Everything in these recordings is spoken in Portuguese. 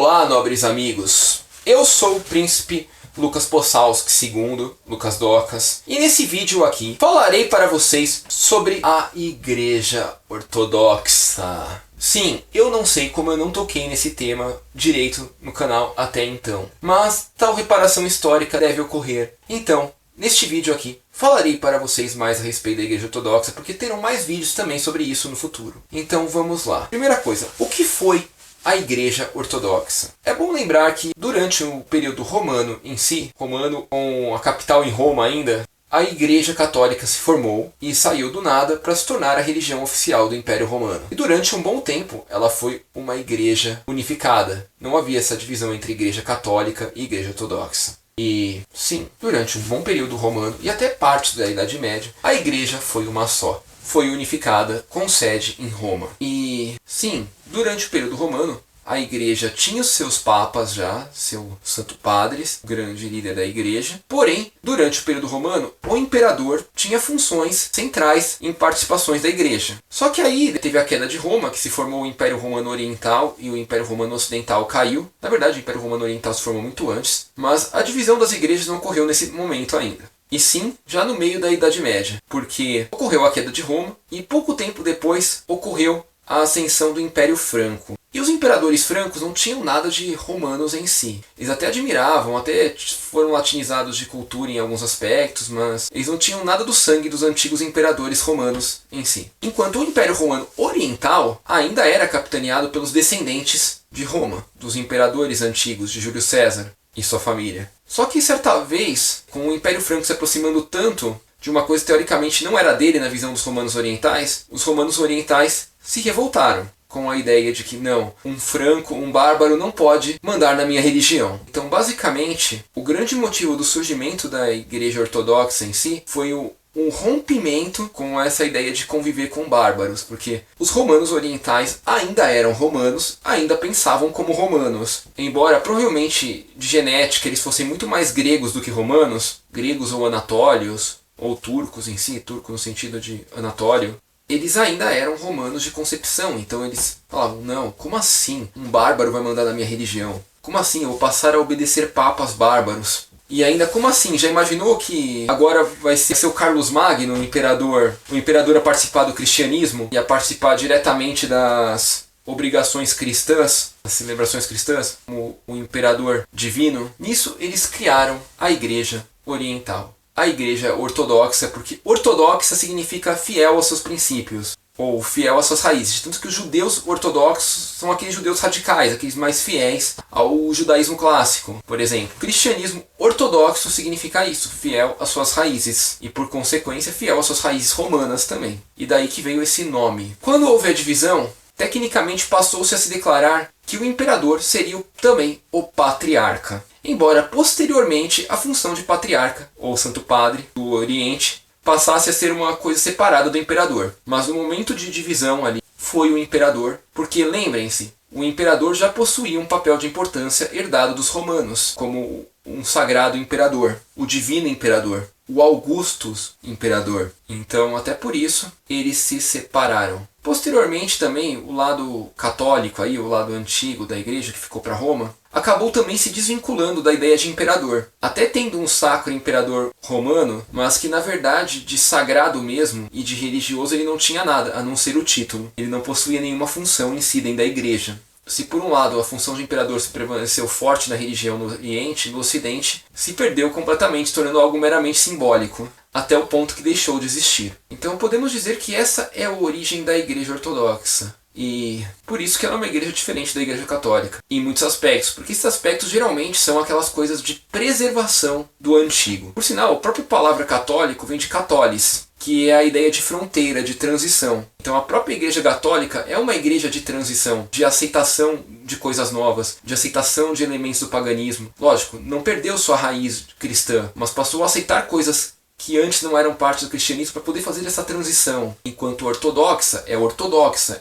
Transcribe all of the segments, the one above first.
Olá, nobres amigos! Eu sou o príncipe Lucas Possalski II, Lucas Docas, e nesse vídeo aqui falarei para vocês sobre a Igreja Ortodoxa. Sim, eu não sei como eu não toquei nesse tema direito no canal até então, mas tal reparação histórica deve ocorrer. Então, neste vídeo aqui, falarei para vocês mais a respeito da Igreja Ortodoxa, porque terão mais vídeos também sobre isso no futuro. Então vamos lá. Primeira coisa, o que foi a Igreja Ortodoxa? É bom lembrar que durante o período romano em si, romano com a capital em Roma ainda, a Igreja Católica se formou e saiu do nada para se tornar a religião oficial do Império Romano. E durante um bom tempo ela foi uma igreja unificada. Não havia essa divisão entre Igreja Católica e Igreja Ortodoxa. E sim, durante um bom período romano e até parte da Idade Média, a igreja foi uma só. Foi unificada com sede em Roma. E sim, durante o período romano, a igreja tinha os seus papas já, seu Santo Padres, grande líder da igreja. Porém, durante o período romano, o imperador tinha funções centrais em participações da igreja. Só que aí teve a queda de Roma, que se formou o Império Romano Oriental e o Império Romano Ocidental caiu. Na verdade, o Império Romano Oriental se formou muito antes, mas a divisão das igrejas não ocorreu nesse momento ainda. E sim, já no meio da Idade Média, porque ocorreu a queda de Roma e pouco tempo depois ocorreu a ascensão do Império Franco. E os imperadores francos não tinham nada de romanos em si. Eles até admiravam, até foram latinizados de cultura em alguns aspectos, mas eles não tinham nada do sangue dos antigos imperadores romanos em si. Enquanto o Império Romano Oriental ainda era capitaneado pelos descendentes de Roma, dos imperadores antigos de Júlio César e sua família. Só que certa vez, com o Império Franco se aproximando tanto de uma coisa que teoricamente não era dele na visão dos romanos orientais, os romanos orientais se revoltaram com a ideia de que não, um franco, um bárbaro não pode mandar na minha religião. Então, basicamente, o grande motivo do surgimento da Igreja Ortodoxa em si foi um rompimento com essa ideia de conviver com bárbaros, porque os romanos orientais ainda eram romanos, ainda pensavam como romanos. Embora provavelmente de genética eles fossem muito mais gregos do que romanos, gregos ou anatólios, ou turcos em si, turco no sentido de anatório, eles ainda eram romanos de concepção. Então eles falavam, não, como assim um bárbaro vai mandar na minha religião? Como assim eu vou passar a obedecer papas bárbaros? E ainda, como assim? Já imaginou que agora vai ser o Carlos Magno, o imperador a participar do cristianismo e a participar diretamente das obrigações cristãs, das celebrações cristãs, como o imperador divino? Nisso eles criaram a Igreja Oriental. A Igreja Ortodoxa, porque ortodoxa significa fiel aos seus princípios, ou fiel às suas raízes. Tanto que os judeus ortodoxos são aqueles judeus radicais, aqueles mais fiéis ao judaísmo clássico, por exemplo. O cristianismo ortodoxo significa isso, fiel às suas raízes, e por consequência fiel às suas raízes romanas também. E daí que veio esse nome. Quando houve a divisão, tecnicamente passou-se a se declarar que o imperador seria também o patriarca. Embora posteriormente a função de patriarca, ou Santo Padre, do Oriente, passasse a ser uma coisa separada do imperador. Mas no momento de divisão ali, foi o imperador, porque lembrem-se, o imperador já possuía um papel de importância herdado dos romanos, como um sagrado imperador, o divino imperador, o Augustus imperador. Então, até por isso, eles se separaram. Posteriormente também, o lado católico, aí, o lado antigo da igreja que ficou para Roma, acabou também se desvinculando da ideia de imperador. Até tendo um sacro imperador romano, mas que na verdade de sagrado mesmo e de religioso ele não tinha nada, a não ser o título. Ele não possuía nenhuma função em si dentro da igreja. Se por um lado a função de imperador se permaneceu forte na religião no Oriente, no Ocidente se perdeu completamente, tornando algo meramente simbólico, até o ponto que deixou de existir. Então podemos dizer que essa é a origem da Igreja Ortodoxa. E por isso que ela é uma igreja diferente da Igreja Católica, em muitos aspectos, porque esses aspectos geralmente são aquelas coisas de preservação do antigo. Por sinal, a própria palavra católico vem de católis, que é a ideia de fronteira, de transição. Então a própria Igreja Católica é uma igreja de transição, de aceitação de coisas novas, de aceitação de elementos do paganismo. Lógico, não perdeu sua raiz cristã, mas passou a aceitar coisas que antes não eram parte do cristianismo para poder fazer essa transição. Enquanto ortodoxa,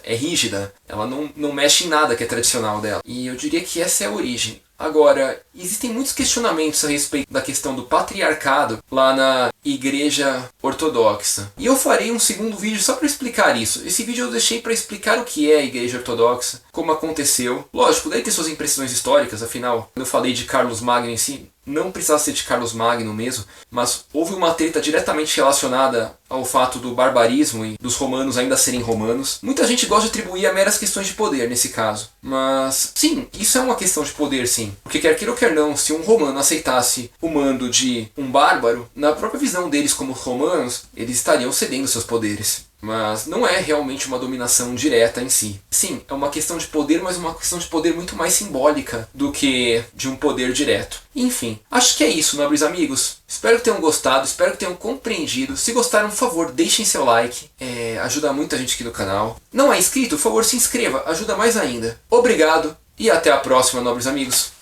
é rígida, ela não mexe em nada que é tradicional dela. E eu diria que essa é a origem. Agora, existem muitos questionamentos a respeito da questão do patriarcado lá na Igreja Ortodoxa. E eu farei um segundo vídeo só para explicar isso. Esse vídeo eu deixei para explicar o que é a Igreja Ortodoxa, como aconteceu. Lógico, daí tem suas impressões históricas, afinal, quando eu falei de Carlos Magno em si, não precisava ser de Carlos Magno mesmo, mas houve uma treta diretamente relacionada ao fato do barbarismo e dos romanos ainda serem romanos. Muita gente gosta de atribuir a meras questões de poder nesse caso. Mas, sim, isso é uma questão de poder, sim. Porque quer queira ou quer não, se um romano aceitasse o mando de um bárbaro, na própria visão deles como romanos, eles estariam cedendo seus poderes. Mas não é realmente uma dominação direta em si. Sim, é uma questão de poder, mas uma questão de poder muito mais simbólica do que de um poder direto. Enfim, acho que é isso, nobres amigos. Espero que tenham gostado, espero que tenham compreendido. Se gostaram, por favor, deixem seu like. Ajuda muita gente aqui no canal. Não é inscrito? Por favor, se inscreva, ajuda mais ainda. Obrigado e até a próxima, nobres amigos.